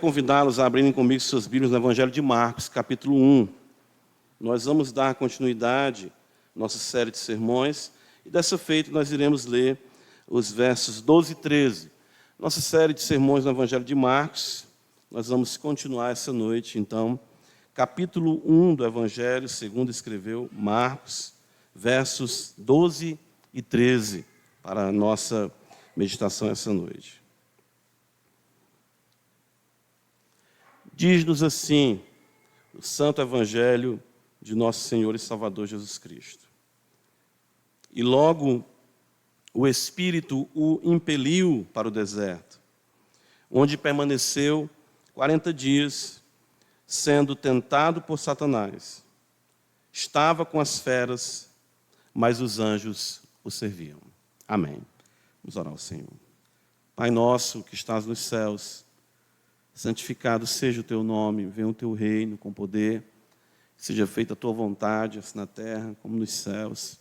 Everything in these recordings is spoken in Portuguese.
convidá-los a abrirem comigo suas Bíblias no Evangelho de Marcos, capítulo 1. Nós vamos dar continuidade à nossa série de sermões, e dessa feita nós iremos ler os versos 12 e 13. Nossa série de sermões no Evangelho de Marcos, nós vamos continuar essa noite, então, capítulo 1 do Evangelho, segundo escreveu Marcos, versos 12 e 13, para a nossa meditação essa noite. Diz-nos assim, o Santo Evangelho de nosso Senhor e Salvador Jesus Cristo. E logo o Espírito o impeliu para o deserto, onde permaneceu 40 dias, sendo tentado por Satanás. Estava com as feras, mas os anjos o serviam. Amém. Vamos orar ao Senhor. Pai nosso que estás nos céus, santificado seja o teu nome, venha o teu reino com poder, seja feita a tua vontade, assim na terra como nos céus.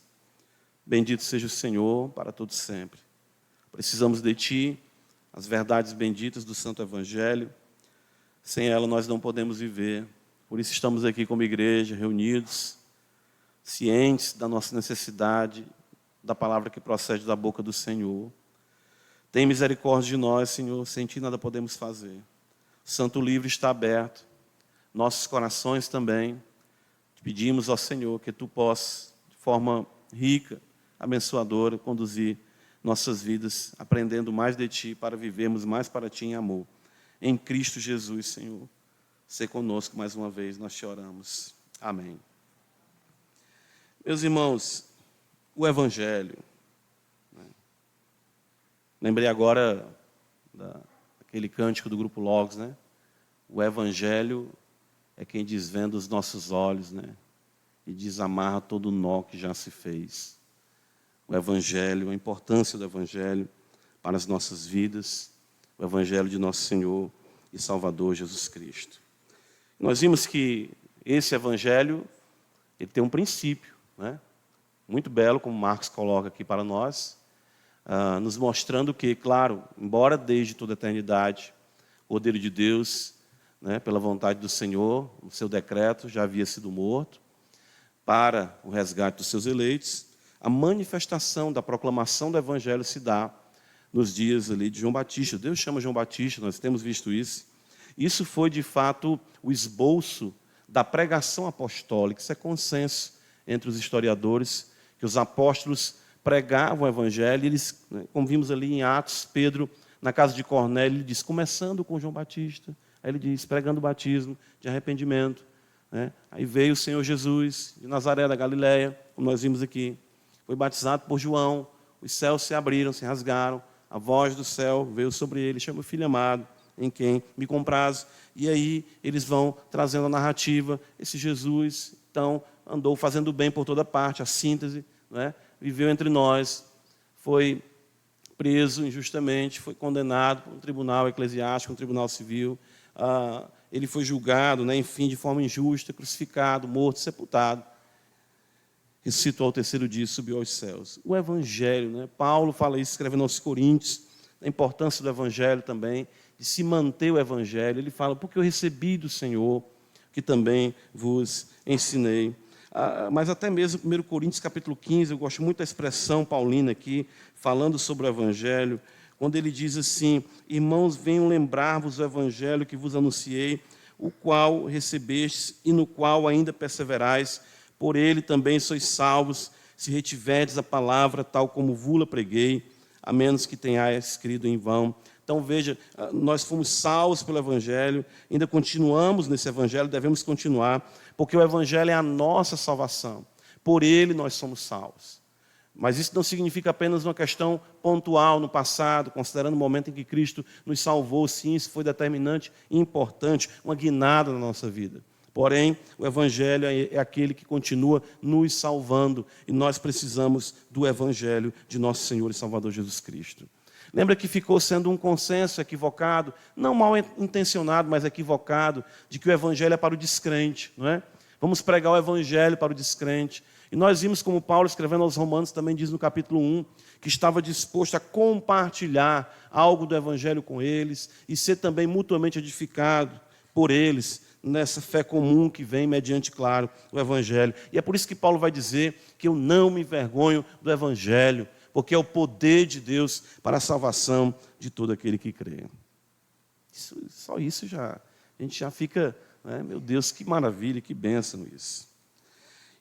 Bendito seja o Senhor para todos sempre. Precisamos de ti, as verdades benditas do Santo Evangelho. Sem ela nós não podemos viver. Por isso estamos aqui como igreja, reunidos, cientes da nossa necessidade, da palavra que procede da boca do Senhor. Tem misericórdia de nós, Senhor, sem ti nada podemos fazer. O Santo Livro está aberto, nossos corações também. Te pedimos ao Senhor que tu possas, de forma rica, abençoadora, conduzir nossas vidas, aprendendo mais de ti, para vivermos mais para ti em amor. Em Cristo Jesus, Senhor, sê conosco mais uma vez, nós te oramos. Amém. Meus irmãos, o Evangelho, lembrei agora daquele cântico do Grupo Logos, né? O Evangelho é quem desvenda os nossos olhos, né? E desamarra todo o nó que já se fez. O Evangelho, a importância do Evangelho para as nossas vidas, o Evangelho de nosso Senhor e Salvador Jesus Cristo. Nós vimos que esse Evangelho, ele tem um princípio, né? Muito belo, como Marcos coloca aqui para nós, nos mostrando que, claro, embora desde toda a eternidade, o Cordeiro de Deus, né, pela vontade do Senhor, o seu decreto já havia sido morto, para o resgate dos seus eleitos, a manifestação da proclamação do Evangelho se dá nos dias ali de João Batista. Deus chama João Batista, nós temos visto isso. Isso foi, de fato, o esboço da pregação apostólica. Isso é consenso entre os historiadores, que os apóstolos pregavam o Evangelho. Eles, como vimos ali em Atos, Pedro, na casa de Cornélio, ele diz, começando com João Batista. Aí ele diz, pregando o batismo de arrependimento. Né? Aí veio o Senhor Jesus, de Nazaré da Galileia, como nós vimos aqui. Foi batizado por João, os céus se abriram, se rasgaram, a voz do céu veio sobre ele, chama o Filho amado, em quem me comprazo. E aí eles vão trazendo a narrativa, esse Jesus, então, andou fazendo bem por toda parte, a síntese, né? Viveu entre nós, foi preso injustamente, foi condenado por um tribunal eclesiástico, um tribunal civil, ele foi julgado, né, enfim, de forma injusta, crucificado, morto, sepultado. Ressuscitou ao terceiro dia e subiu aos céus. O Evangelho, né? Paulo fala isso, escrevendo aos Coríntios, a importância do Evangelho também, de se manter o Evangelho. Ele fala, porque eu recebi do Senhor, que também vos ensinei. Mas até mesmo 1 Coríntios capítulo 15, eu gosto muito da expressão paulina aqui, falando sobre o Evangelho, quando ele diz assim, irmãos, venham lembrar-vos do Evangelho que vos anunciei, o qual recebestes e no qual ainda perseverais, por ele também sois salvos, se retiverdes a palavra tal como vos-la preguei, a menos que tenhais escrito em vão. Então, veja, nós fomos salvos pelo Evangelho, ainda continuamos nesse Evangelho, devemos continuar, porque o Evangelho é a nossa salvação. Por ele nós somos salvos. Mas isso não significa apenas uma questão pontual no passado, considerando o momento em que Cristo nos salvou. Sim, isso foi determinante e importante, uma guinada na nossa vida. Porém, o Evangelho é aquele que continua nos salvando, e nós precisamos do Evangelho de nosso Senhor e Salvador Jesus Cristo. Lembra que ficou sendo um consenso equivocado, não mal intencionado, mas equivocado, de que o Evangelho é para o descrente, não é? Vamos pregar o Evangelho para o descrente. E nós vimos como Paulo, escrevendo aos Romanos, também diz no capítulo 1, que estava disposto a compartilhar algo do Evangelho com eles e ser também mutuamente edificado por eles, nessa fé comum que vem mediante, claro, o Evangelho. E é por isso que Paulo vai dizer que eu não me envergonho do Evangelho, porque é o poder de Deus para a salvação de todo aquele que crê. Só isso a gente já fica, né, meu Deus, que maravilha, que bênção isso.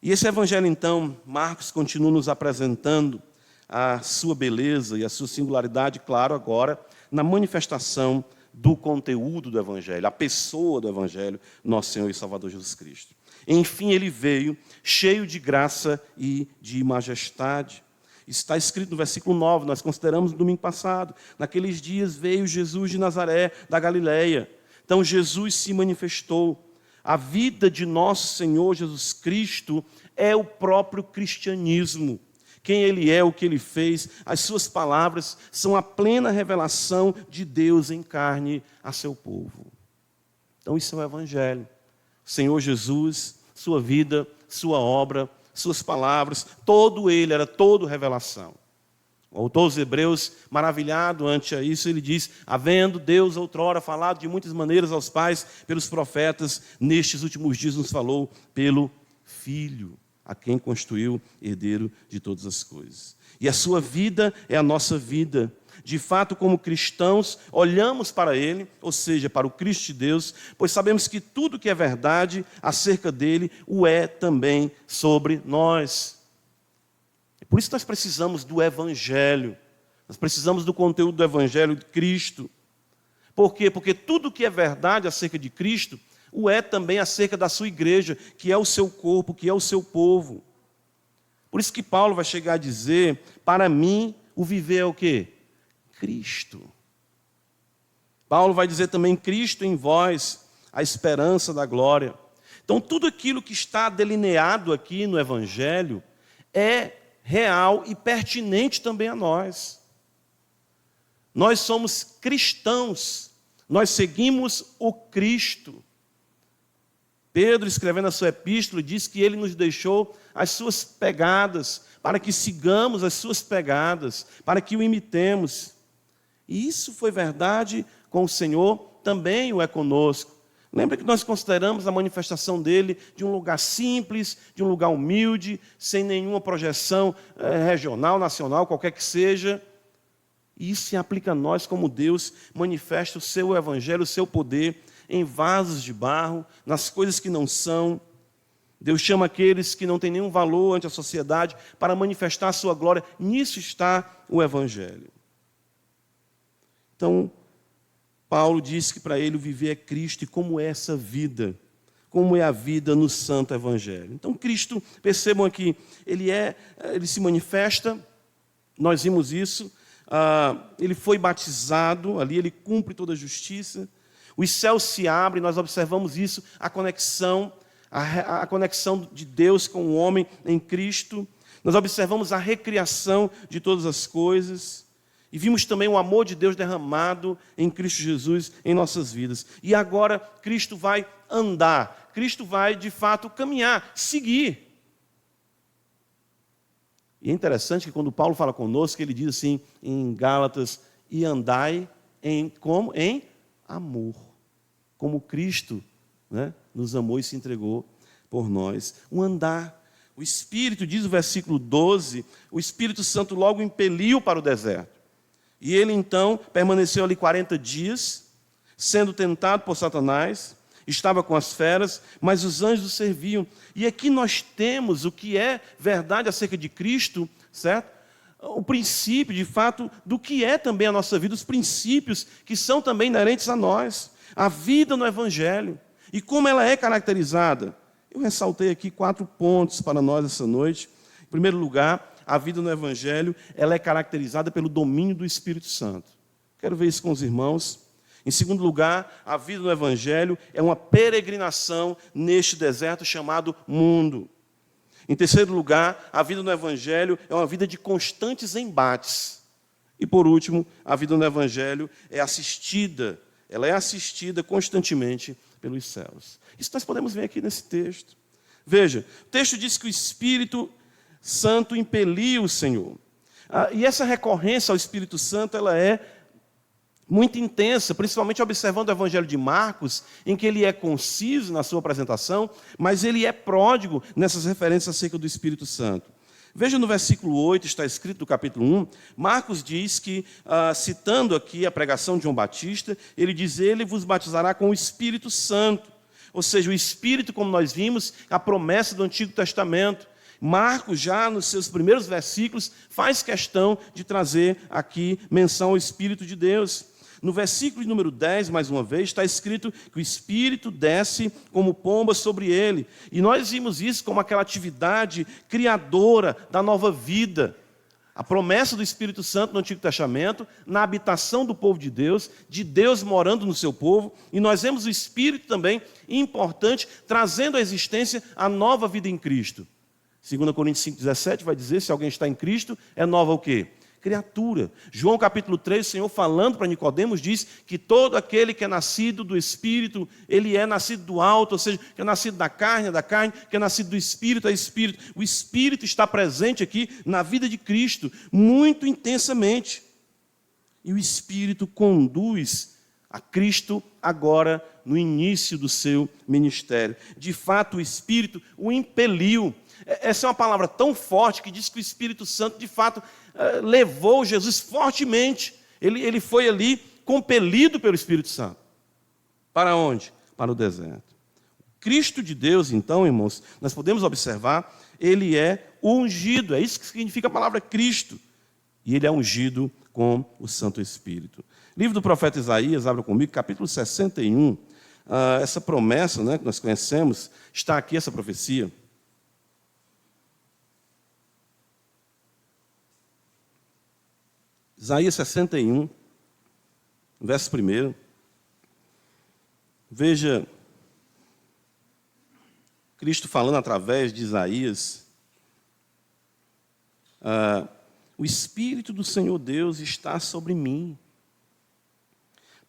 E esse Evangelho, então, Marcos continua nos apresentando a sua beleza e a sua singularidade, claro, agora, na manifestação do conteúdo do Evangelho, a pessoa do Evangelho, nosso Senhor e Salvador Jesus Cristo. Enfim, ele veio cheio de graça e de majestade. Está escrito no versículo 9, nós consideramos no domingo passado. Naqueles dias veio Jesus de Nazaré, da Galileia. Então Jesus se manifestou. A vida de nosso Senhor Jesus Cristo é o próprio cristianismo. Quem Ele é, o que Ele fez, as suas palavras são a plena revelação de Deus em carne a seu povo. Então isso é o Evangelho. O Senhor Jesus, sua vida, sua obra, suas palavras, todo Ele era todo revelação. O autor dos Hebreus, maravilhado ante isso, ele diz: havendo Deus outrora falado de muitas maneiras aos pais pelos profetas, nestes últimos dias nos falou pelo Filho, a quem constituiu herdeiro de todas as coisas. E a sua vida é a nossa vida. De fato, como cristãos, olhamos para Ele, ou seja, para o Cristo de Deus, pois sabemos que tudo que é verdade acerca dele o é também sobre nós. Por isso nós precisamos do Evangelho, nós precisamos do conteúdo do Evangelho de Cristo. Por quê? Porque tudo que é verdade acerca de Cristo o é também acerca da sua igreja, que é o seu corpo, que é o seu povo. Por isso que Paulo vai chegar a dizer: para mim o viver é o quê? Cristo. Paulo vai dizer também: Cristo em vós, a esperança da glória. Então tudo aquilo que está delineado aqui no Evangelho é real e pertinente também a nós. Nós somos cristãos, nós seguimos o Cristo. Pedro, escrevendo a sua epístola, diz que ele nos deixou as suas pegadas, para que sigamos as suas pegadas, para que o imitemos. E isso foi verdade com o Senhor, também o é conosco. Lembra que nós consideramos a manifestação dele de um lugar simples, de um lugar humilde, sem nenhuma projeção regional, nacional, qualquer que seja. E isso se aplica a nós, como Deus manifesta o seu evangelho, o seu poder em vasos de barro, nas coisas que não são. Deus chama aqueles que não têm nenhum valor ante a sociedade para manifestar a sua glória. Nisso está o evangelho. Então, Paulo disse que para ele o viver é Cristo. E como é essa vida? Como é a vida no santo evangelho? Então Cristo, percebam aqui, ele se manifesta, nós vimos isso, ele foi batizado, ali ele cumpre toda a justiça, os céus se abrem, nós observamos isso, a conexão de Deus com o homem em Cristo, nós observamos a recriação de todas as coisas, e vimos também o amor de Deus derramado em Cristo Jesus em nossas vidas. E agora Cristo vai andar, Cristo vai de fato caminhar, seguir. E é interessante que quando Paulo fala conosco, ele diz assim em Gálatas: e andai em amor, como Cristo, né, nos amou e se entregou por nós. Um andar. O Espírito, diz o versículo 12, o Espírito Santo logo impeliu para o deserto. E ele então permaneceu ali 40 dias, sendo tentado por Satanás, estava com as feras, mas os anjos o serviam. E aqui nós temos o que é verdade acerca de Cristo, certo? O princípio, de fato, do que é também a nossa vida, os princípios que são também inerentes a nós, a vida no Evangelho. E como ela é caracterizada? Eu ressaltei aqui 4 pontos para nós essa noite. Em primeiro lugar, a vida no Evangelho, ela é caracterizada pelo domínio do Espírito Santo. Quero ver isso com os irmãos. Em segundo lugar, a vida no Evangelho é uma peregrinação neste deserto chamado mundo. Em terceiro lugar, a vida no Evangelho é uma vida de constantes embates. E por último, a vida no Evangelho ela é assistida constantemente pelos céus. Isso nós podemos ver aqui nesse texto. Veja, o texto diz que o Espírito Santo impeliu o Senhor. E essa recorrência ao Espírito Santo, ela é muito intensa, principalmente observando o Evangelho de Marcos, em que ele é conciso na sua apresentação, mas ele é pródigo nessas referências acerca do Espírito Santo. Veja no versículo 8, está escrito do capítulo 1, Marcos diz que, citando aqui a pregação de João Batista, ele diz, ele vos batizará com o Espírito Santo. Ou seja, o Espírito, como nós vimos, a promessa do Antigo Testamento. Marcos, já nos seus primeiros versículos, faz questão de trazer aqui menção ao Espírito de Deus. No versículo número 10, mais uma vez, está escrito que o Espírito desce como pomba sobre ele. E nós vimos isso como aquela atividade criadora da nova vida. A promessa do Espírito Santo no Antigo Testamento, na habitação do povo de Deus morando no seu povo. E nós vemos o Espírito também importante, trazendo à existência a nova vida em Cristo. 2 Coríntios 5,17 vai dizer, se alguém está em Cristo, é nova o quê? Criatura. João capítulo 3, o Senhor falando para Nicodemos, diz que todo aquele que é nascido do Espírito, ele é nascido do alto, ou seja, que é nascido da carne, que é nascido do Espírito, é Espírito. O Espírito está presente aqui na vida de Cristo, muito intensamente. E o Espírito conduz a Cristo agora no início do seu ministério. De fato, o Espírito o impeliu. Essa é uma palavra tão forte que diz que o Espírito Santo, de fato, levou Jesus fortemente. Ele foi ali compelido pelo Espírito Santo. Para onde? Para o deserto. Cristo de Deus, então, irmãos, nós podemos observar, ele é ungido. É isso que significa a palavra Cristo. E ele é ungido com o Santo Espírito. Livro do profeta Isaías, abra comigo, capítulo 61. Essa promessa, né, que nós conhecemos, está aqui essa profecia. Isaías 61, verso 1. Veja, Cristo falando através de Isaías. O Espírito do Senhor Deus está sobre mim,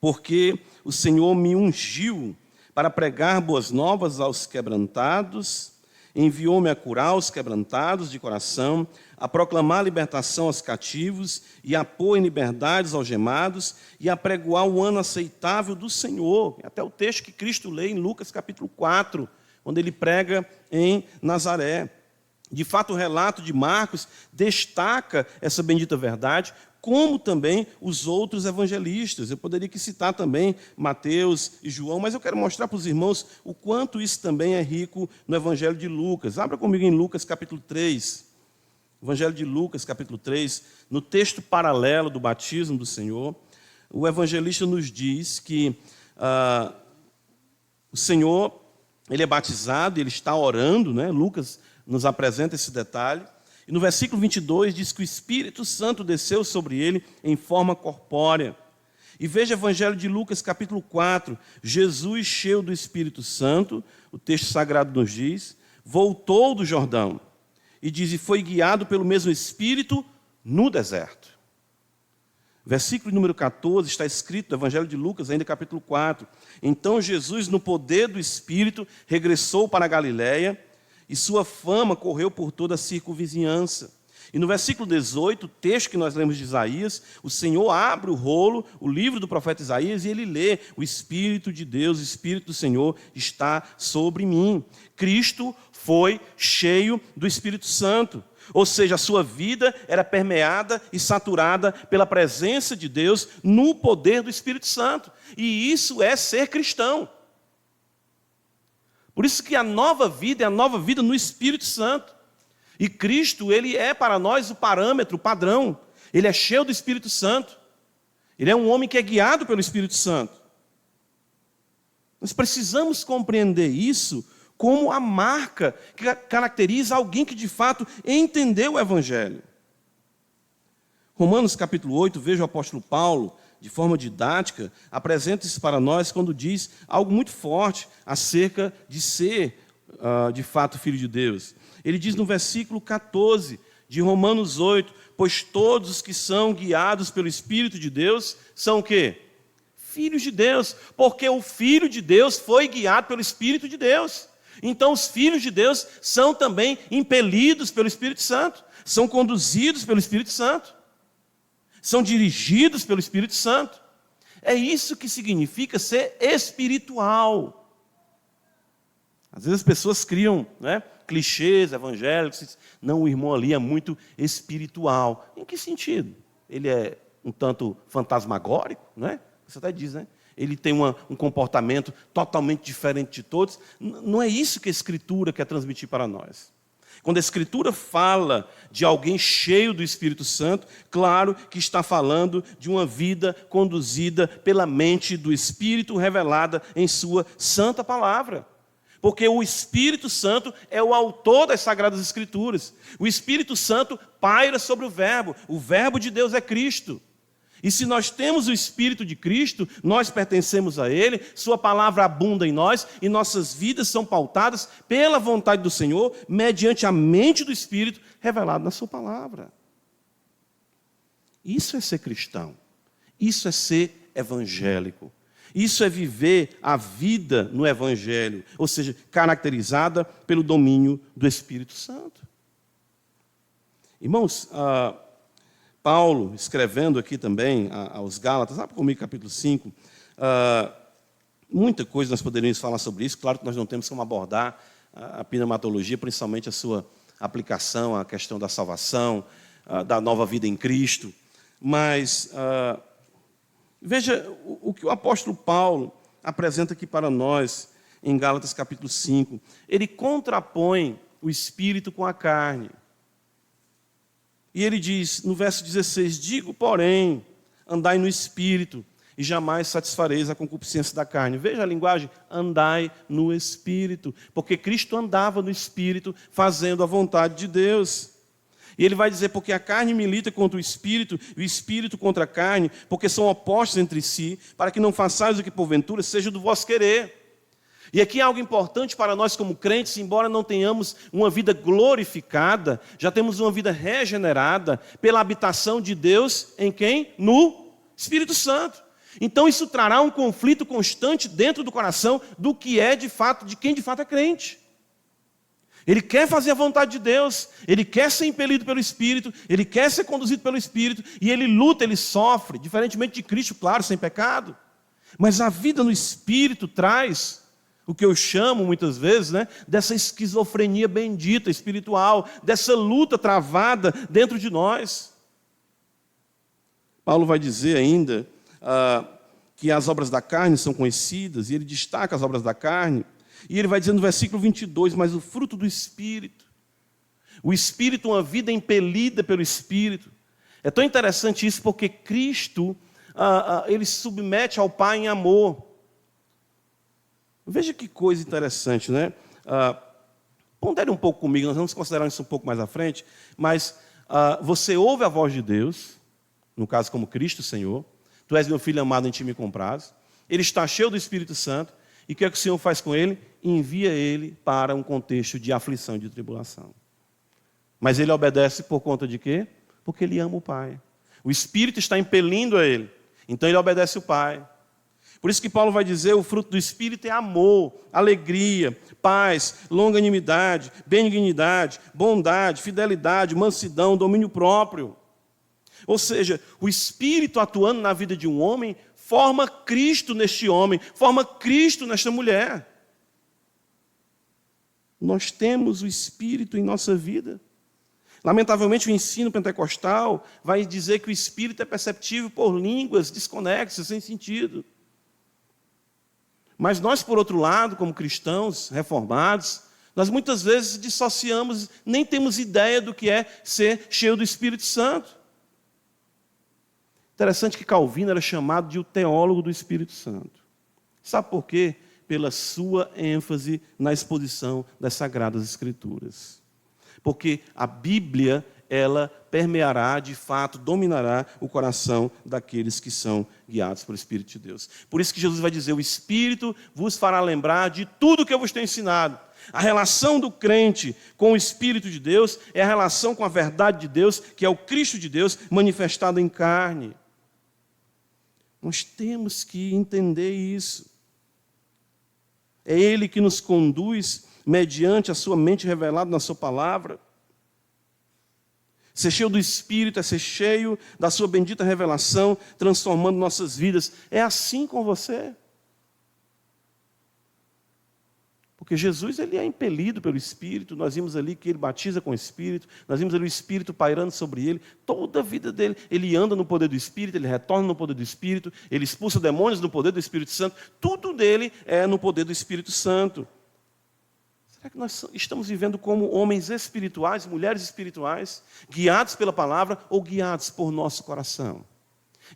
porque o Senhor me ungiu para pregar boas novas aos quebrantados, enviou-me a curar os quebrantados de coração, a proclamar libertação aos cativos e a pôr em liberdade os algemados e a pregoar o ano aceitável do Senhor. Até o texto que Cristo lê em Lucas capítulo 4, onde ele prega em Nazaré. De fato, o relato de Marcos destaca essa bendita verdade, como também os outros evangelistas. Eu poderia aqui citar também Mateus e João, mas eu quero mostrar para os irmãos o quanto isso também é rico no Evangelho de Lucas. Abra comigo em Lucas capítulo 3. Evangelho de Lucas capítulo 3, no texto paralelo do batismo do Senhor, o evangelista nos diz que o Senhor, ele é batizado, ele está orando, né? Lucas nos apresenta esse detalhe. E no versículo 22 diz que o Espírito Santo desceu sobre ele em forma corpórea. E veja o Evangelho de Lucas, capítulo 4. Jesus, cheio do Espírito Santo, o texto sagrado nos diz, voltou do Jordão. E diz, e foi guiado pelo mesmo Espírito no deserto. Versículo número 14 está escrito no Evangelho de Lucas, ainda capítulo 4. Então Jesus, no poder do Espírito, regressou para a Galiléia, e sua fama correu por toda a circunvizinhança. E no versículo 18, o texto que nós lemos de Isaías, o Senhor abre o rolo, o livro do profeta Isaías, e ele lê, o Espírito de Deus, o Espírito do Senhor está sobre mim. Cristo foi cheio do Espírito Santo. Ou seja, a sua vida era permeada e saturada pela presença de Deus no poder do Espírito Santo. E isso é ser cristão. Por isso que a nova vida é a nova vida no Espírito Santo. E Cristo, ele é para nós o parâmetro, o padrão. Ele é cheio do Espírito Santo. Ele é um homem que é guiado pelo Espírito Santo. Nós precisamos compreender isso como a marca que caracteriza alguém que de fato entendeu o Evangelho. Romanos capítulo 8, veja o apóstolo Paulo, de forma didática, apresenta isso para nós quando diz algo muito forte acerca de ser, de fato, filho de Deus. Ele diz no versículo 14 de Romanos 8, pois todos os que são guiados pelo Espírito de Deus são o quê? Filhos de Deus, porque o Filho de Deus foi guiado pelo Espírito de Deus. Então os filhos de Deus são também impelidos pelo Espírito Santo, são conduzidos pelo Espírito Santo, são dirigidos pelo Espírito Santo. É isso que significa ser espiritual. Às vezes as pessoas criam, clichês evangélicos. Não, o irmão ali é muito espiritual. Em que sentido? Ele é um tanto fantasmagórico, Você até diz, Ele tem um comportamento totalmente diferente de todos. Não é isso que a Escritura quer transmitir para nós. Quando a Escritura fala de alguém cheio do Espírito Santo, claro que está falando de uma vida conduzida pela mente do Espírito revelada em sua santa palavra. Porque o Espírito Santo é o autor das Sagradas Escrituras. O Espírito Santo paira sobre o Verbo de Deus é Cristo. E se nós temos o Espírito de Cristo, nós pertencemos a Ele, Sua palavra abunda em nós e nossas vidas são pautadas pela vontade do Senhor, mediante a mente do Espírito revelado na Sua palavra. Isso é ser cristão, isso é ser evangélico, isso é viver a vida no Evangelho, ou seja, caracterizada pelo domínio do Espírito Santo. Irmãos, Paulo, escrevendo aqui também aos Gálatas, abre comigo capítulo 5, muita coisa nós poderíamos falar sobre isso, claro que nós não temos como abordar a pneumatologia, principalmente a sua aplicação à questão da salvação, da nova vida em Cristo, mas veja o que o apóstolo Paulo apresenta aqui para nós em Gálatas capítulo 5, ele contrapõe o Espírito com a carne. E ele diz, no verso 16, digo, porém, andai no Espírito, e jamais satisfareis a concupiscência da carne. Veja a linguagem, andai no Espírito, porque Cristo andava no Espírito, fazendo a vontade de Deus. E ele vai dizer, porque a carne milita contra o Espírito, e o Espírito contra a carne, porque são opostos entre si, para que não façais o que porventura seja do vosso querer. E aqui é algo importante para nós como crentes, embora não tenhamos uma vida glorificada, já temos uma vida regenerada pela habitação de Deus em quem? No Espírito Santo. Então isso trará um conflito constante dentro do coração do que é de fato, de quem de fato é crente. Ele quer fazer a vontade de Deus, ele quer ser impelido pelo Espírito, ele quer ser conduzido pelo Espírito, e ele luta, ele sofre, diferentemente de Cristo, claro, sem pecado. Mas a vida no Espírito traz o que eu chamo muitas vezes, dessa esquizofrenia bendita, espiritual, dessa luta travada dentro de nós. Paulo vai dizer ainda que as obras da carne são conhecidas, e ele destaca as obras da carne, e ele vai dizer no versículo 22, mas o fruto do Espírito, o Espírito, uma vida impelida pelo Espírito. É tão interessante isso, porque Cristo, ele se submete ao Pai em amor. Veja que coisa interessante, pondere um pouco comigo, nós vamos considerar isso um pouco mais à frente, mas você ouve a voz de Deus, no caso como Cristo Senhor, tu és meu filho amado, em ti me compraz, ele está cheio do Espírito Santo, e o que é que o Senhor faz com ele? Envia ele para um contexto de aflição e de tribulação. Mas ele obedece por conta de quê? Porque ele ama o Pai. O Espírito está impelindo a ele, então ele obedece o Pai. Por isso que Paulo vai dizer, o fruto do Espírito é amor, alegria, paz, longanimidade, benignidade, bondade, fidelidade, mansidão, domínio próprio. Ou seja, o Espírito atuando na vida de um homem forma Cristo neste homem, forma Cristo nesta mulher. Nós temos o Espírito em nossa vida. Lamentavelmente, o ensino pentecostal vai dizer que o Espírito é perceptível por línguas desconexas, sem sentido. Mas nós, por outro lado, como cristãos reformados, nós muitas vezes dissociamos, nem temos ideia do que é ser cheio do Espírito Santo. Interessante que Calvino era chamado de o teólogo do Espírito Santo. Sabe por quê? Pela sua ênfase na exposição das Sagradas Escrituras. Porque a Bíblia, ela permeará, de fato, dominará o coração daqueles que são guiados pelo Espírito de Deus. Por isso que Jesus vai dizer, o Espírito vos fará lembrar de tudo que eu vos tenho ensinado. A relação do crente com o Espírito de Deus é a relação com a verdade de Deus, que é o Cristo de Deus manifestado em carne. Nós temos que entender isso. É Ele que nos conduz mediante a sua mente revelada na sua palavra. Ser cheio do Espírito é ser cheio da sua bendita revelação, transformando nossas vidas. É assim com você. Porque Jesus, ele é impelido pelo Espírito. Nós vimos ali que ele batiza com o Espírito. Nós vimos ali o Espírito pairando sobre ele. Toda a vida dele, ele anda no poder do Espírito, ele retorna no poder do Espírito, ele expulsa demônios no poder do Espírito Santo. Tudo dele é no poder do Espírito Santo. Será que nós estamos vivendo como homens espirituais, mulheres espirituais, guiados pela palavra ou guiados por nosso coração?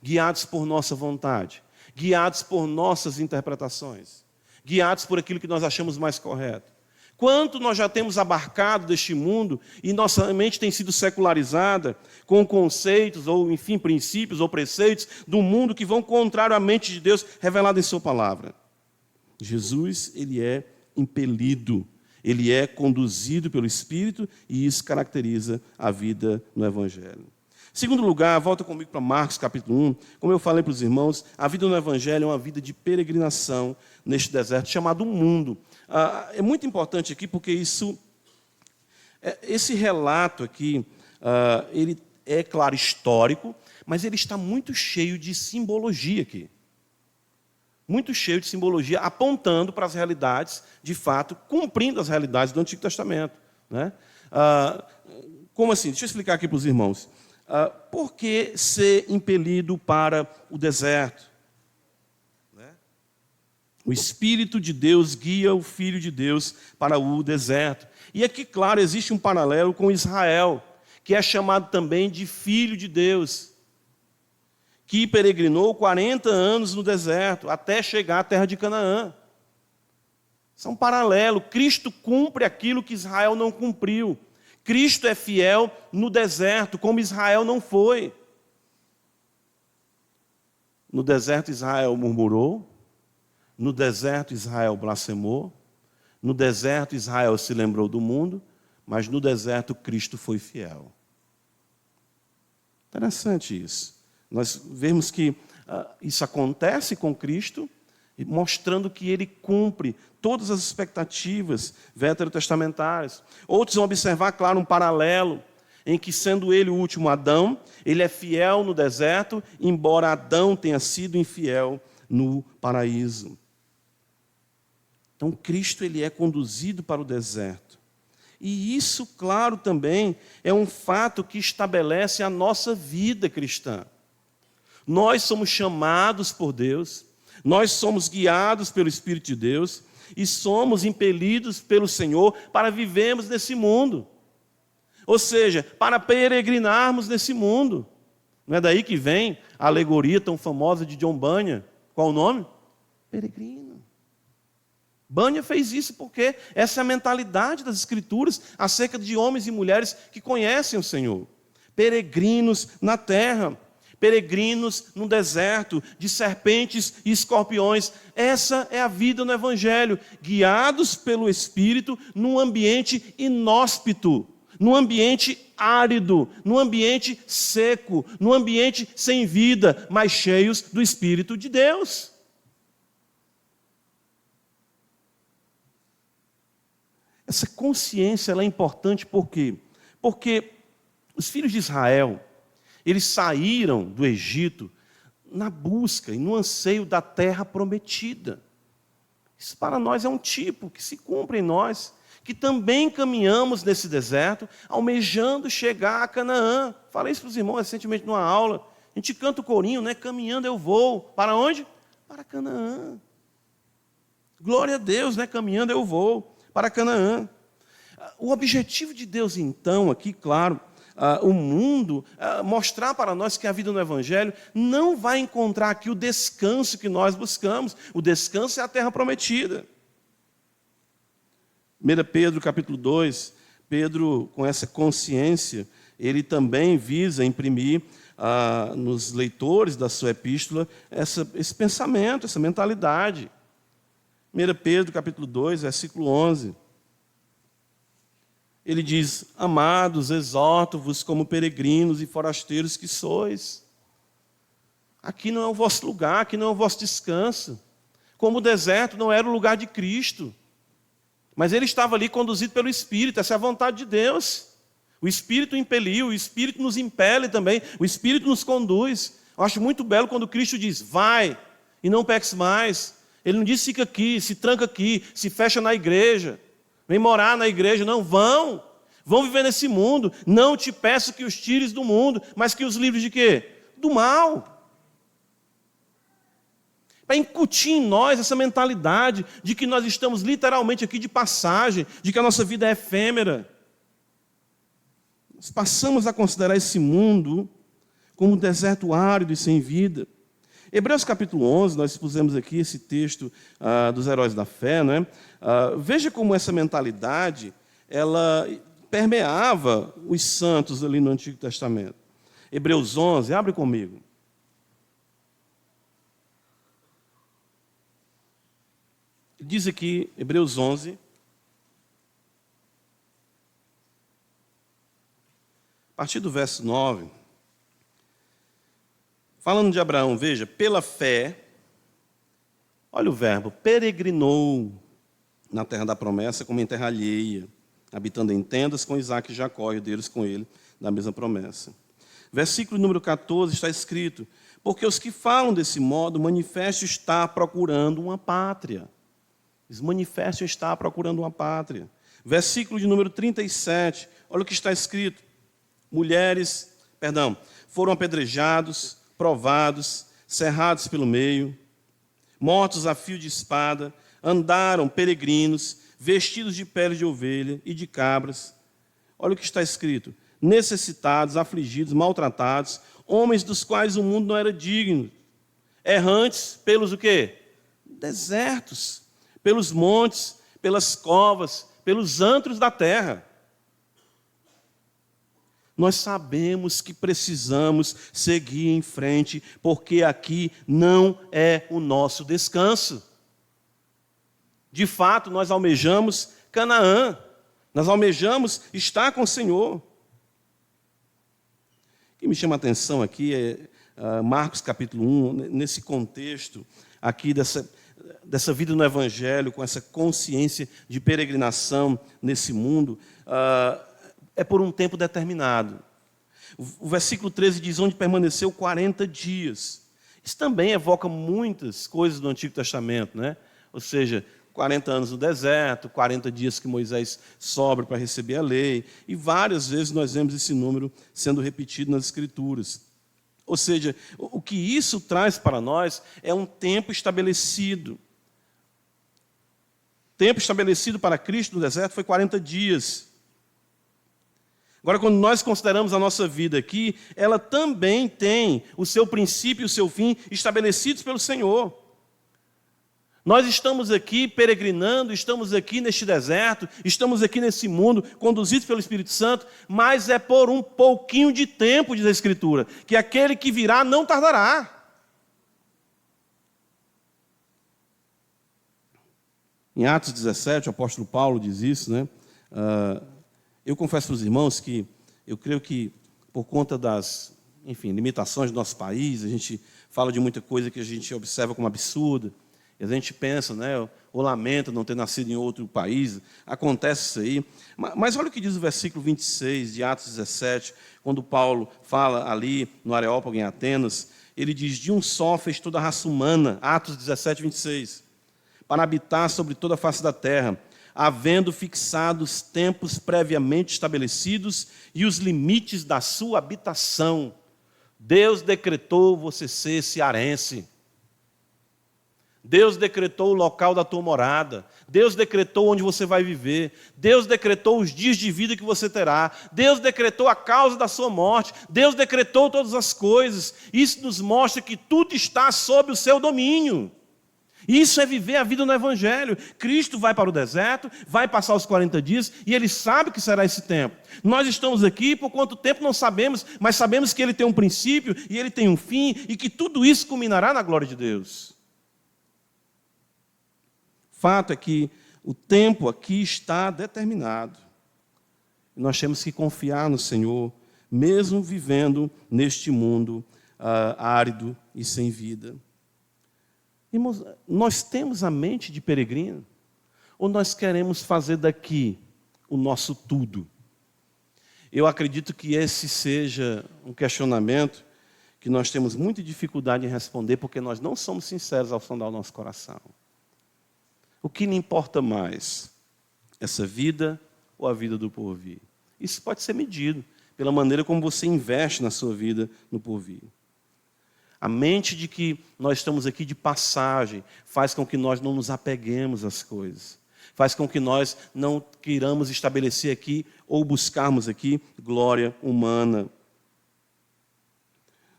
Guiados por nossa vontade? Guiados por nossas interpretações? Guiados por aquilo que nós achamos mais correto? Quanto nós já temos abarcado deste mundo e nossa mente tem sido secularizada com conceitos, ou enfim, princípios ou preceitos do mundo que vão contrário à mente de Deus revelada em sua palavra? Jesus, ele é impelido. Ele é conduzido pelo Espírito e isso caracteriza a vida no Evangelho. Segundo lugar, volta comigo para Marcos capítulo 1. Como eu falei para os irmãos, a vida no Evangelho é uma vida de peregrinação neste deserto chamado mundo. É muito importante aqui porque esse relato aqui, ele é, claro, histórico, mas ele está muito cheio de simbologia aqui. Muito cheio de simbologia, apontando para as realidades, de fato, cumprindo as realidades do Antigo Testamento. Né? Como assim? Deixa eu explicar aqui para os irmãos. Por que ser impelido para o deserto? Né? O Espírito de Deus guia o Filho de Deus para o deserto. E aqui, claro, existe um paralelo com Israel, que é chamado também de Filho de Deus, que peregrinou 40 anos no deserto, até chegar à terra de Canaã. Isso é um paralelo. Cristo cumpre aquilo que Israel não cumpriu. Cristo é fiel no deserto, como Israel não foi. No deserto, Israel murmurou. No deserto, Israel blasfemou. No deserto, Israel se lembrou do mundo. Mas no deserto, Cristo foi fiel. Interessante isso. Nós vemos que isso acontece com Cristo, mostrando que ele cumpre todas as expectativas veterotestamentárias. Outros vão observar, claro, um paralelo, em que, sendo ele o último Adão, ele é fiel no deserto, embora Adão tenha sido infiel no paraíso. Então, Cristo, ele é conduzido para o deserto. E isso, claro, também é um fato que estabelece a nossa vida cristã. Nós somos chamados por Deus, nós somos guiados pelo Espírito de Deus e somos impelidos pelo Senhor para vivermos nesse mundo. Ou seja, para peregrinarmos nesse mundo. Não é daí que vem a alegoria tão famosa de John Bunyan? Qual o nome? Peregrino. Bunyan fez isso porque essa é a mentalidade das Escrituras acerca de homens e mulheres que conhecem o Senhor. Peregrinos na terra. Peregrinos no deserto, de serpentes e escorpiões. Essa é a vida no Evangelho, guiados pelo Espírito num ambiente inóspito, num ambiente árido, num ambiente seco, num ambiente sem vida, mas cheios do Espírito de Deus. Essa consciência ela é importante por quê? Porque os filhos de Israel, eles saíram do Egito na busca e no anseio da terra prometida. Isso para nós é um tipo que se cumpre em nós, que também caminhamos nesse deserto, almejando chegar a Canaã. Falei isso para os irmãos recentemente numa aula. A gente canta o corinho, né? Caminhando eu vou. Para onde? Para Canaã. Glória a Deus, né? Caminhando eu vou para Canaã. O objetivo de Deus, então, aqui, claro, o mundo, mostrar para nós que a vida no Evangelho não vai encontrar aqui o descanso que nós buscamos. O descanso é a terra prometida. 1 Pedro capítulo 2, Pedro, com essa consciência, ele também visa imprimir nos leitores da sua epístola esse pensamento, essa mentalidade. 1 Pedro capítulo 2, versículo 11. Ele diz: amados, exorto-vos como peregrinos e forasteiros que sois. Aqui não é o vosso lugar, aqui não é o vosso descanso. Como o deserto não era o lugar de Cristo. Mas ele estava ali conduzido pelo Espírito, essa é a vontade de Deus. O Espírito impeliu, o Espírito nos impele também, o Espírito nos conduz. Eu acho muito belo quando Cristo diz, vai e não peques mais. Ele não diz, fica aqui, se tranca aqui, se fecha na igreja, vem morar na igreja. Não, vão viver nesse mundo. Não te peço que os tires do mundo, mas que os livres de quê? Do mal. Para incutir em nós essa mentalidade de que nós estamos literalmente aqui de passagem, de que a nossa vida é efêmera. Nós passamos a considerar esse mundo como um deserto árido e sem vida. Hebreus capítulo 11, nós pusemos aqui esse texto dos heróis da fé, né? Veja como essa mentalidade, ela permeava os santos ali no Antigo Testamento. Hebreus 11, abre comigo. Diz aqui, Hebreus 11, a partir do verso 9, falando de Abraão, veja, pela fé, olha o verbo, peregrinou na terra da promessa como em terra alheia, habitando em tendas com Isaque e Jacó, herdeiros com ele da mesma promessa. Versículo número 14 está escrito, porque os que falam desse modo, manifesto está procurando uma pátria. Eles manifestam estar procurando uma pátria. Versículo de número 37, olha o que está escrito. Foram apedrejados, provados, cerrados pelo meio, mortos a fio de espada, andaram peregrinos, vestidos de pele de ovelha e de cabras. Olha o que está escrito. Necessitados, afligidos, maltratados, homens dos quais o mundo não era digno, errantes pelos o quê? Desertos, pelos montes, pelas covas, pelos antros da terra. Nós sabemos que precisamos seguir em frente, porque aqui não é o nosso descanso. De fato, nós almejamos Canaã, nós almejamos estar com o Senhor. O que me chama a atenção aqui é Marcos capítulo 1, nesse contexto aqui dessa vida no Evangelho, com essa consciência de peregrinação nesse mundo, é por um tempo determinado. O versículo 13 diz, onde permaneceu 40 dias. Isso também evoca muitas coisas do Antigo Testamento, né? Ou seja, 40 anos no deserto, 40 dias que Moisés sobe para receber a lei, e várias vezes nós vemos esse número sendo repetido nas Escrituras. Ou seja, o que isso traz para nós é um tempo estabelecido. O tempo estabelecido para Cristo no deserto foi 40 dias. Agora, quando nós consideramos a nossa vida aqui, ela também tem o seu princípio e o seu fim estabelecidos pelo Senhor. Nós estamos aqui peregrinando, estamos aqui neste deserto, estamos aqui nesse mundo, conduzidos pelo Espírito Santo, mas é por um pouquinho de tempo, diz a Escritura, que aquele que virá não tardará. Em Atos 17, o apóstolo Paulo diz isso, né? Eu confesso para os irmãos que eu creio que, por conta das, limitações do nosso país, a gente fala de muita coisa que a gente observa como absurda, e a gente pensa, né, ou lamenta não ter nascido em outro país, acontece isso aí. Mas olha o que diz o versículo 26 de Atos 17, quando Paulo fala ali no Areópago, em Atenas, ele diz, de um só fez toda a raça humana, Atos 17, 26, para habitar sobre toda a face da terra, havendo fixado os tempos previamente estabelecidos e os limites da sua habitação. Deus decretou você ser cearense. Deus decretou o local da tua morada. Deus decretou onde você vai viver. Deus decretou os dias de vida que você terá. Deus decretou a causa da sua morte. Deus decretou todas as coisas. Isso nos mostra que tudo está sob o seu domínio. Isso é viver a vida no Evangelho. Cristo vai para o deserto, vai passar os 40 dias, e Ele sabe que será esse tempo. Nós estamos aqui, por quanto tempo não sabemos, mas sabemos que Ele tem um princípio, e Ele tem um fim, e que tudo isso culminará na glória de Deus. Fato é que o tempo aqui está determinado. Nós temos que confiar no Senhor, mesmo vivendo neste mundo árido e sem vida. Irmãos, nós temos a mente de peregrino. Ou nós queremos fazer daqui o nosso tudo? Eu acredito que esse seja um questionamento que nós temos muita dificuldade em responder, porque nós não somos sinceros ao sondar o nosso coração. O que lhe importa mais? Essa vida ou a vida do porvir? Isso pode ser medido pela maneira como você investe na sua vida no porvir. A mente de que nós estamos aqui de passagem faz com que nós não nos apeguemos às coisas. Faz com que nós não queiramos estabelecer aqui ou buscarmos aqui glória humana.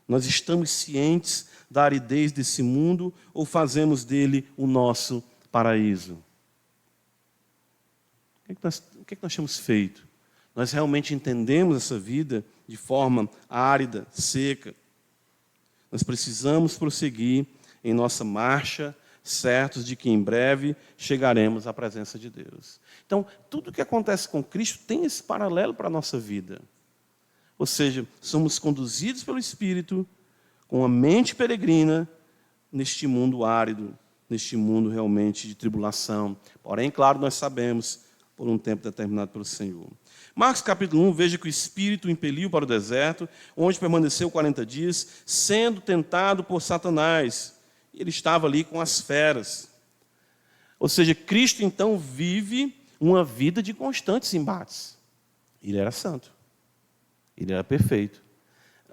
Nós estamos cientes da aridez desse mundo ou fazemos dele o nosso paraíso? O que é que nós temos feito? Nós realmente entendemos essa vida de forma árida, seca? Nós precisamos prosseguir em nossa marcha, certos de que em breve chegaremos à presença de Deus. Então, tudo o que acontece com Cristo tem esse paralelo para a nossa vida. Ou seja, somos conduzidos pelo Espírito, com a mente peregrina, neste mundo árido, neste mundo realmente de tribulação. Porém, claro, nós sabemos, por um tempo determinado pelo Senhor. Marcos capítulo 1, veja que o Espírito o impeliu para o deserto, onde permaneceu 40 dias, sendo tentado por Satanás. Ele estava ali com as feras. Ou seja, Cristo então vive uma vida de constantes embates. Ele era santo. Ele era perfeito.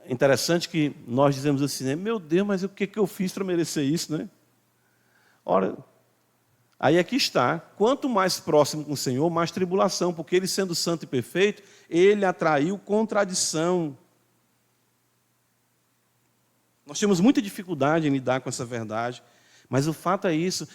É interessante que nós dizemos assim, né? Meu Deus, mas o que eu fiz para merecer isso, né? Ora, aí aqui está. Quanto mais próximo com o Senhor, mais tribulação, porque Ele sendo santo e perfeito, Ele atraiu contradição. Nós temos muita dificuldade em lidar com essa verdade, mas o fato é isso.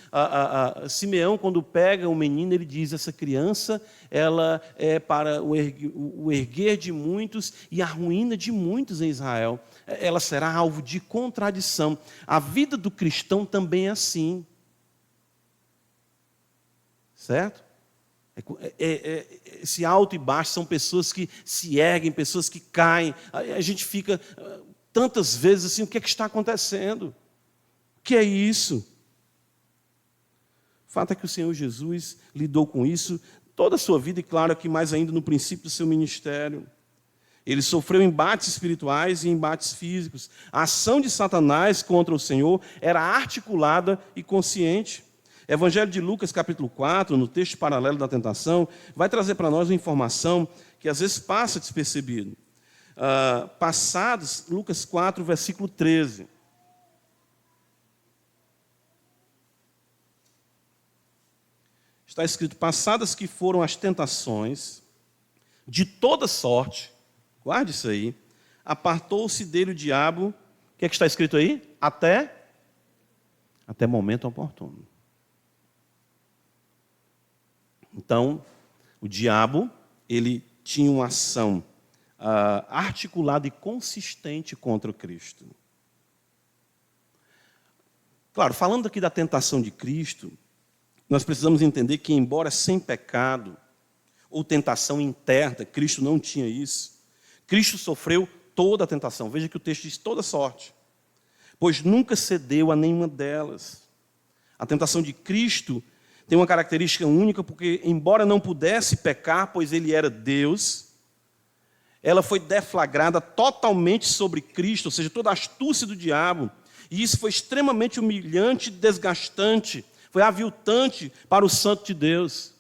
Simeão, quando pega um menino, ele diz, essa criança, ela é para o erguer de muitos e a ruína de muitos em Israel. Ela será alvo de contradição. A vida do cristão também é assim. Certo? Esse alto e baixo são pessoas que se erguem, pessoas que caem. A gente fica tantas vezes assim, o que é que está acontecendo? O que é isso? O fato é que o Senhor Jesus lidou com isso toda a sua vida, e claro que mais ainda no princípio do seu ministério. Ele sofreu embates espirituais e embates físicos. A ação de Satanás contra o Senhor era articulada e consciente. Evangelho de Lucas, capítulo 4, no texto paralelo da tentação, vai trazer para nós uma informação que às vezes passa despercebido. Passados, Lucas 4, versículo 13. Está escrito, passadas que foram as tentações, de toda sorte, guarde isso aí, apartou-se dele o diabo, o que é que está escrito aí? Até momento oportuno. Então, o diabo, ele tinha uma ação articulada e consistente contra o Cristo. Claro, falando aqui da tentação de Cristo, nós precisamos entender que, embora sem pecado, ou tentação interna, Cristo não tinha isso. Cristo sofreu toda a tentação. Veja que o texto diz toda sorte, pois nunca cedeu a nenhuma delas. A tentação de Cristo tem uma característica única, porque, embora não pudesse pecar, pois ele era Deus, ela foi deflagrada totalmente sobre Cristo, ou seja, toda a astúcia do diabo. E isso foi extremamente humilhante e desgastante, foi aviltante para o santo de Deus.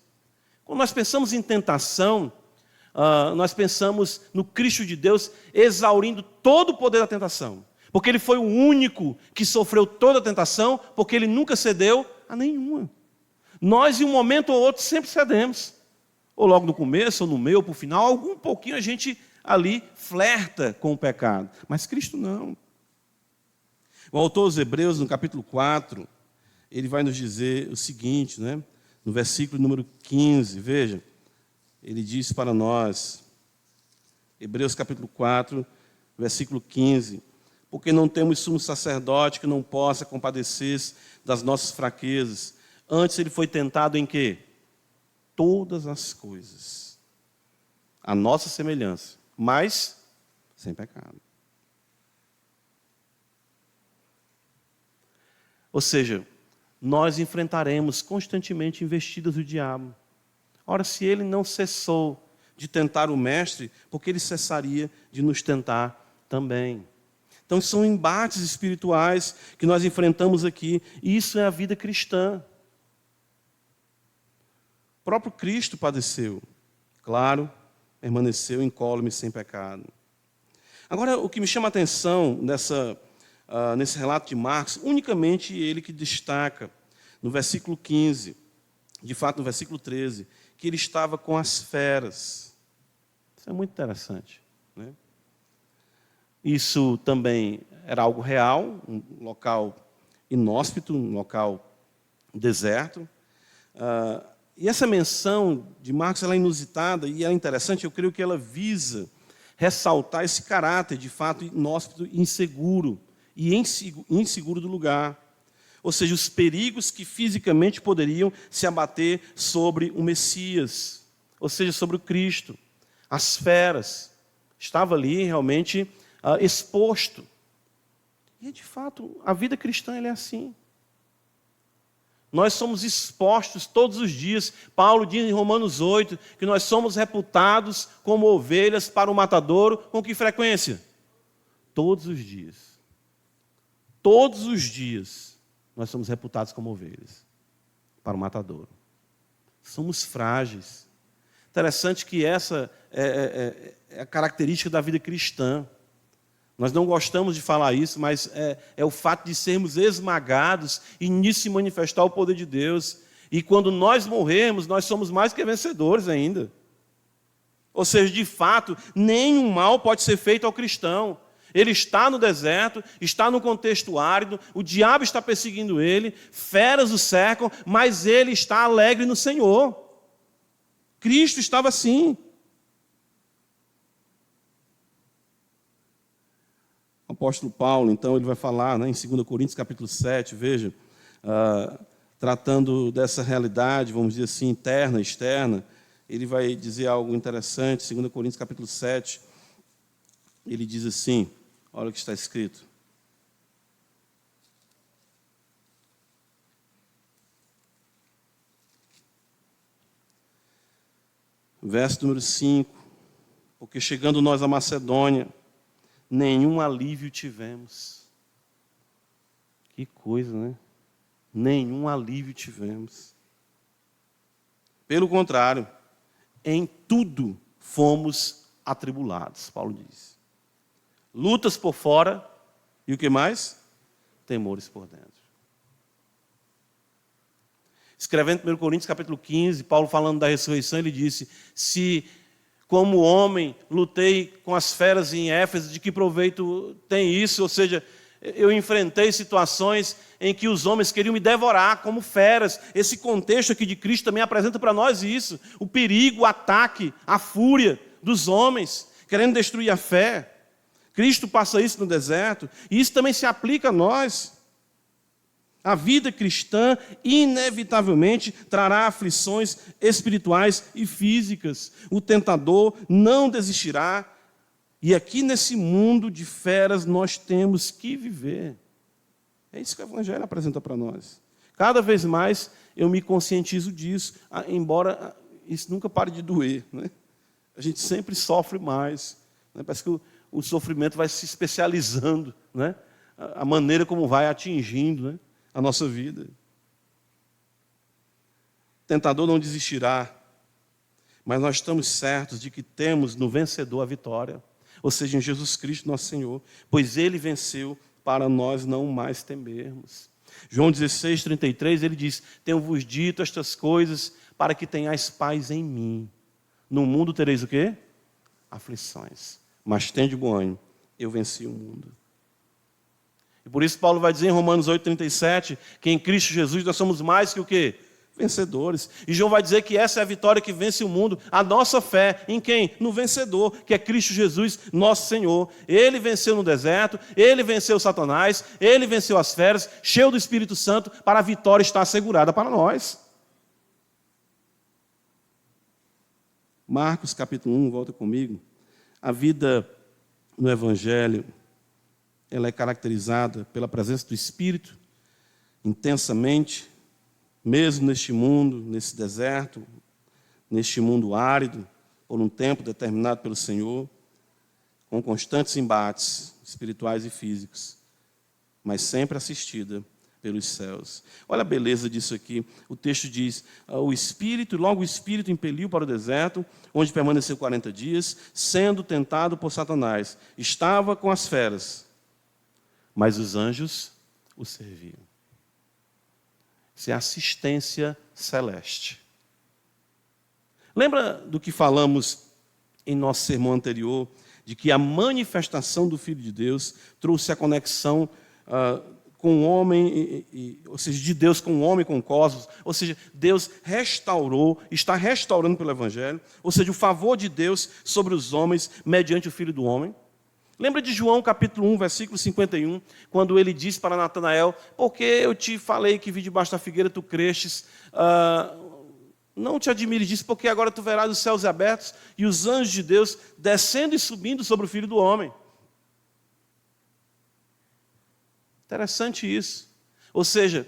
Quando nós pensamos em tentação, nós pensamos no Cristo de Deus exaurindo todo o poder da tentação. Porque ele foi o único que sofreu toda a tentação, porque ele nunca cedeu a nenhuma. Nós, em um momento ou outro, sempre cedemos. Ou logo no começo, ou no meio, ou para o final, algum pouquinho a gente ali flerta com o pecado. Mas Cristo não. O autor aos Hebreus, no capítulo 4, ele vai nos dizer o seguinte, né? No versículo número 15, veja, ele diz para nós, Hebreus capítulo 4, versículo 15, porque não temos sumo sacerdote que não possa compadecer-se das nossas fraquezas. Antes ele foi tentado em quê? Todas as coisas. A nossa semelhança, mas sem pecado. Ou seja, nós enfrentaremos constantemente investidas do diabo. Ora, se ele não cessou de tentar o Mestre, porque ele cessaria de nos tentar também. Então, são embates espirituais que nós enfrentamos aqui, e isso é a vida cristã. O próprio Cristo padeceu, claro, permaneceu incólume sem pecado. Agora, o que me chama a atenção nesse relato de Marcos, unicamente ele que destaca, no versículo 15, de fato no versículo 13, que ele estava com as feras. Isso é muito interessante, né? Isso também era algo real, um local inóspito, um local deserto. E essa menção de Marcos ela é inusitada e é interessante, eu creio que ela visa ressaltar esse caráter, de fato, inóspito e inseguro, e inseguro do lugar. Ou seja, os perigos que fisicamente poderiam se abater sobre o Messias, ou seja, sobre o Cristo. As feras. Estava ali realmente exposto. E, de fato, a vida cristã ela é assim. Nós somos expostos todos os dias. Paulo diz em Romanos 8 que nós somos reputados como ovelhas para o matadouro. Com que frequência? Todos os dias. Todos os dias nós somos reputados como ovelhas para o matadouro. Somos frágeis. Interessante que essa é a característica da vida cristã. Nós não gostamos de falar isso, mas é o fato de sermos esmagados e nisso se manifestar o poder de Deus. E quando nós morrermos, nós somos mais que vencedores ainda. Ou seja, de fato, nenhum mal pode ser feito ao cristão. Ele está no deserto, está no contexto árido, o diabo está perseguindo ele, feras o cercam, mas ele está alegre no Senhor. Cristo estava assim. O apóstolo Paulo, então, ele vai falar, né, em 2 Coríntios, capítulo 7, veja, tratando dessa realidade, vamos dizer assim, interna, externa, ele vai dizer algo interessante, 2 Coríntios, capítulo 7, ele diz assim, olha o que está escrito. Verso número 5, porque chegando nós à Macedônia, nenhum alívio tivemos. Que coisa, né? Nenhum alívio tivemos. Pelo contrário, em tudo fomos atribulados, Paulo diz. Lutas por fora e o que mais? Temores por dentro. Escrevendo em 1 Coríntios capítulo 15, Paulo falando da ressurreição, ele disse, se como homem lutei com as feras em Éfeso, de que proveito tem isso? Ou seja, eu enfrentei situações em que os homens queriam me devorar como feras. Esse contexto aqui de Cristo também apresenta para nós isso. O perigo, o ataque, a fúria dos homens, querendo destruir a fé. Cristo passa isso no deserto, e isso também se aplica a nós. A vida cristã, inevitavelmente, trará aflições espirituais e físicas. O tentador não desistirá. E aqui nesse mundo de feras nós temos que viver. É isso que o Evangelho apresenta para nós. Cada vez mais eu me conscientizo disso, embora isso nunca pare de doer, né? A gente sempre sofre mais, né? Parece que o sofrimento vai se especializando, né? A maneira como vai atingindo, né, a nossa vida. O tentador não desistirá, mas nós estamos certos de que temos no vencedor a vitória, ou seja, em Jesus Cristo, nosso Senhor, pois Ele venceu para nós não mais temermos. João 16, 33, ele diz, tenho-vos dito estas coisas para que tenhais paz em mim. No mundo tereis o quê? Aflições. Mas tende bom ânimo, eu venci o mundo. E por isso Paulo vai dizer em Romanos 8, 37, que em Cristo Jesus nós somos mais que o quê? Vencedores. E João vai dizer que essa é a vitória que vence o mundo. A nossa fé em quem? No vencedor, que é Cristo Jesus, nosso Senhor. Ele venceu no deserto, ele venceu Satanás, ele venceu as feras, cheio do Espírito Santo, para a vitória estar assegurada para nós. Marcos capítulo 1, volta comigo. A vida no Evangelho, ela é caracterizada pela presença do Espírito, intensamente, mesmo neste mundo, nesse deserto, neste mundo árido, por um tempo determinado pelo Senhor, com constantes embates espirituais e físicos, mas sempre assistida pelos céus. Olha a beleza disso aqui. O texto diz, logo o Espírito impeliu para o deserto, onde permaneceu 40 dias, sendo tentado por Satanás. Estava com as feras, mas os anjos o serviam. Isso é assistência celeste. Lembra do que falamos em nosso sermão anterior, de que a manifestação do Filho de Deus trouxe a conexão com o homem, ou seja, de Deus com o homem, com o cosmos, ou seja, Deus restaurou, está restaurando pelo Evangelho, ou seja, o favor de Deus sobre os homens mediante o Filho do Homem. Lembra de João capítulo 1, versículo 51, quando ele disse para Natanael, porque eu te falei que vi debaixo da figueira, tu crestes, não te admires disso, porque agora tu verás os céus abertos e os anjos de Deus descendo e subindo sobre o Filho do Homem. Interessante isso. Ou seja,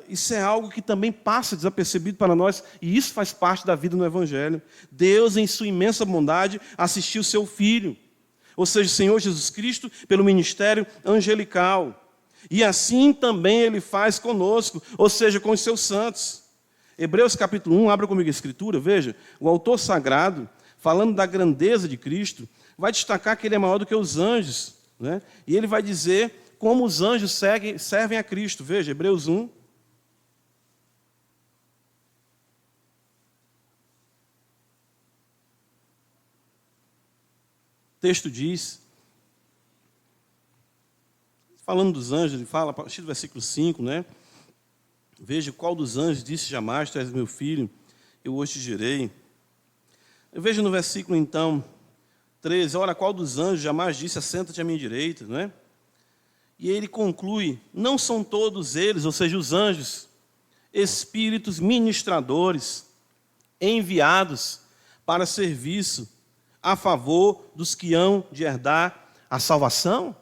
isso é algo que também passa desapercebido para nós, e isso faz parte da vida no Evangelho. Deus, em sua imensa bondade, assistiu o seu Filho, ou seja, o Senhor Jesus Cristo, pelo ministério angelical. E assim também Ele faz conosco, ou seja, com os seus santos. Hebreus capítulo 1, abra comigo a Escritura, veja, o autor sagrado, falando da grandeza de Cristo, vai destacar que Ele é maior do que os anjos, né? E ele vai dizer como os anjos servem a Cristo. Veja, Hebreus 1. O texto diz, falando dos anjos, ele fala, a partir do versículo 5, né? Veja, qual dos anjos disse jamais, tu és meu filho, eu hoje te gerei. Veja no versículo, então, 13, ora, qual dos anjos jamais disse, assenta-te à minha direita, não é? E ele conclui, não são todos eles, ou seja, os anjos, espíritos ministradores, enviados para serviço a favor dos que hão de herdar a salvação?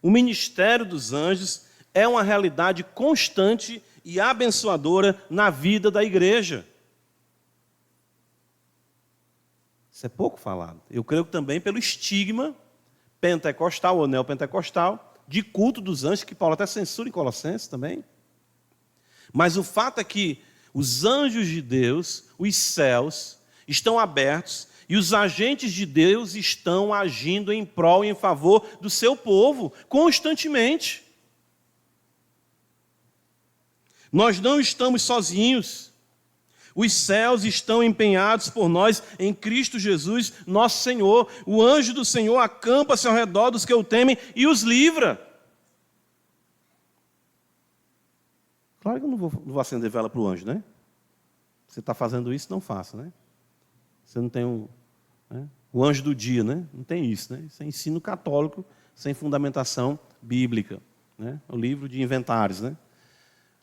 O ministério dos anjos é uma realidade constante e abençoadora na vida da igreja. Isso é pouco falado. Eu creio que também pelo estigma pentecostal ou neopentecostal, de culto dos anjos, que Paulo até censura em Colossenses também. Mas o fato é que os anjos de Deus, os céus, estão abertos e os agentes de Deus estão agindo em prol e em favor do seu povo, constantemente. Nós não estamos sozinhos. Os céus estão empenhados por nós em Cristo Jesus, nosso Senhor. O anjo do Senhor acampa-se ao redor dos que o temem e os livra. Claro que eu não vou acender vela para o anjo, né? Você está fazendo isso, não faça, né? Você não tem o anjo do dia, né? Não tem isso, né? Isso é ensino católico sem fundamentação bíblica, né? O livro de inventários, né?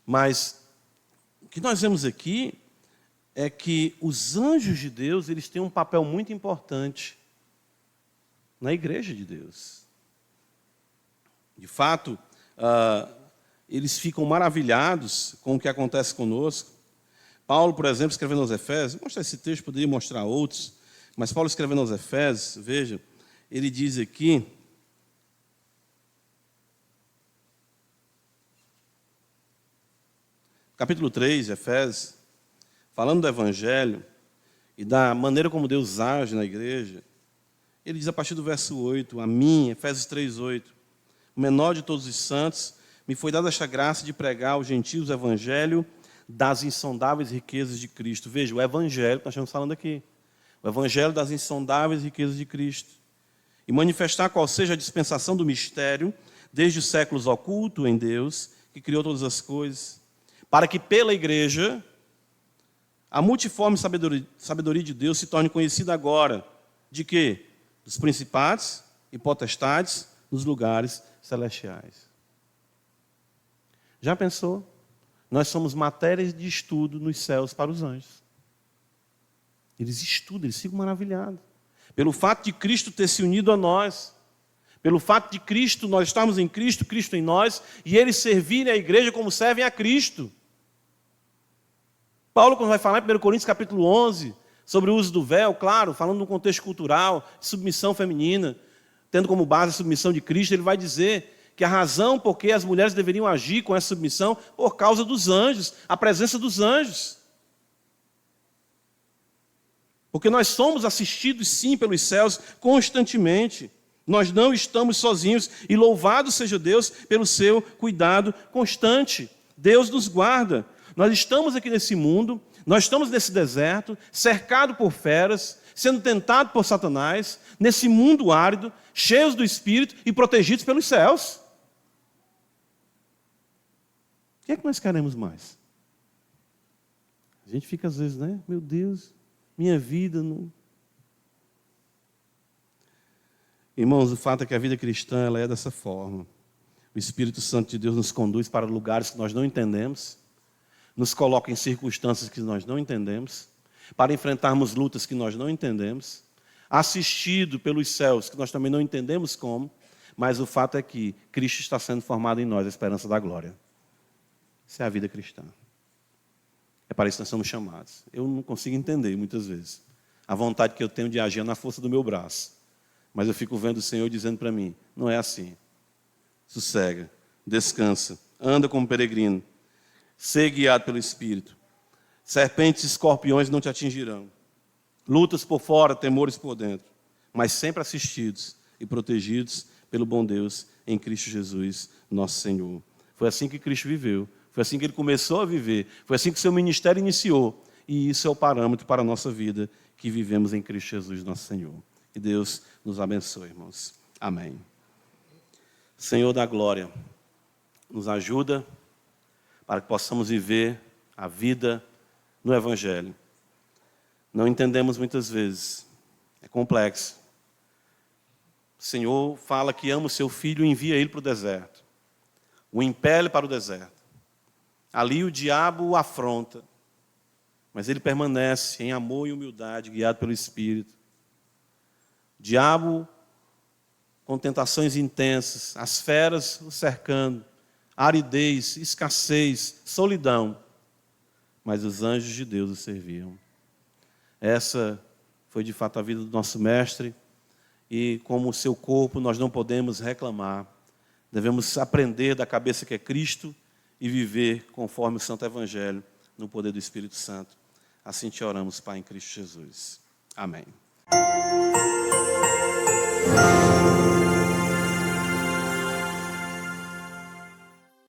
Mas o que nós vemos aqui é que os anjos de Deus, eles têm um papel muito importante na igreja de Deus. De fato, eles ficam maravilhados com o que acontece conosco. Paulo, por exemplo, escrevendo aos Efésios, vou mostrar esse texto, poderia mostrar outros, mas Paulo escrevendo aos Efésios, veja, ele diz aqui, capítulo 3 de Efésios, falando do Evangelho e da maneira como Deus age na igreja, ele diz a partir do verso 8, a mim, Efésios 3, 8, o menor de todos os santos, me foi dada esta graça de pregar aos gentios o Evangelho das insondáveis riquezas de Cristo. Veja, o Evangelho que nós estamos falando aqui, o Evangelho das insondáveis riquezas de Cristo, e manifestar qual seja a dispensação do mistério, desde os séculos oculto em Deus, que criou todas as coisas, para que pela igreja a multiforme sabedoria de Deus se torne conhecida agora. De quê? Dos principados e potestades nos lugares celestiais. Já pensou? Nós somos matérias de estudo nos céus para os anjos. Eles estudam, eles ficam maravilhados. Pelo fato de Cristo ter se unido a nós. Pelo fato de Cristo, nós estarmos em Cristo, Cristo em nós, e eles servirem a igreja como servem a Cristo. Paulo, quando vai falar em 1 Coríntios capítulo 11, sobre o uso do véu, claro, falando no contexto cultural, submissão feminina, tendo como base a submissão de Cristo, ele vai dizer que a razão por que as mulheres deveriam agir com essa submissão, por causa dos anjos, a presença dos anjos. Porque nós somos assistidos, sim, pelos céus constantemente. Nós não estamos sozinhos e louvado seja Deus pelo seu cuidado constante. Deus nos guarda. Nós estamos aqui nesse mundo, nós estamos nesse deserto, cercado por feras, sendo tentado por Satanás, nesse mundo árido, cheios do Espírito e protegidos pelos céus. O que é que nós queremos mais? A gente fica às vezes, né? Meu Deus, minha vida não... Irmãos, o fato é que a vida cristã ela é dessa forma. O Espírito Santo de Deus nos conduz para lugares que nós não entendemos, nos coloca em circunstâncias que nós não entendemos, para enfrentarmos lutas que nós não entendemos, assistido pelos céus, que nós também não entendemos como, mas o fato é que Cristo está sendo formado em nós, a esperança da glória. Isso é a vida cristã. É para isso que nós somos chamados. Eu não consigo entender, muitas vezes, a vontade que eu tenho de agir na força do meu braço. Mas eu fico vendo o Senhor dizendo para mim, não é assim. Sossega, descansa, anda como peregrino, ser guiado pelo Espírito. Serpentes e escorpiões não te atingirão. Lutas por fora, temores por dentro. Mas sempre assistidos e protegidos pelo bom Deus em Cristo Jesus, nosso Senhor. Foi assim que Cristo viveu. Foi assim que Ele começou a viver. Foi assim que o seu ministério iniciou. E isso é o parâmetro para a nossa vida, que vivemos em Cristo Jesus, nosso Senhor. Que Deus nos abençoe, irmãos. Amém. Senhor da glória, nos ajuda para que possamos viver a vida no Evangelho. Não entendemos muitas vezes, é complexo. O Senhor fala que ama o seu filho e envia ele para o deserto. O impele para o deserto. Ali o diabo o afronta, mas ele permanece em amor e humildade, guiado pelo Espírito. O diabo com tentações intensas, as feras o cercando, aridez, escassez, solidão. Mas os anjos de Deus o serviam. Essa foi de fato a vida do nosso mestre, e como o seu corpo nós não podemos reclamar. Devemos aprender da cabeça que é Cristo e viver conforme o Santo Evangelho, no poder do Espírito Santo. Assim te oramos, Pai, em Cristo Jesus. Amém.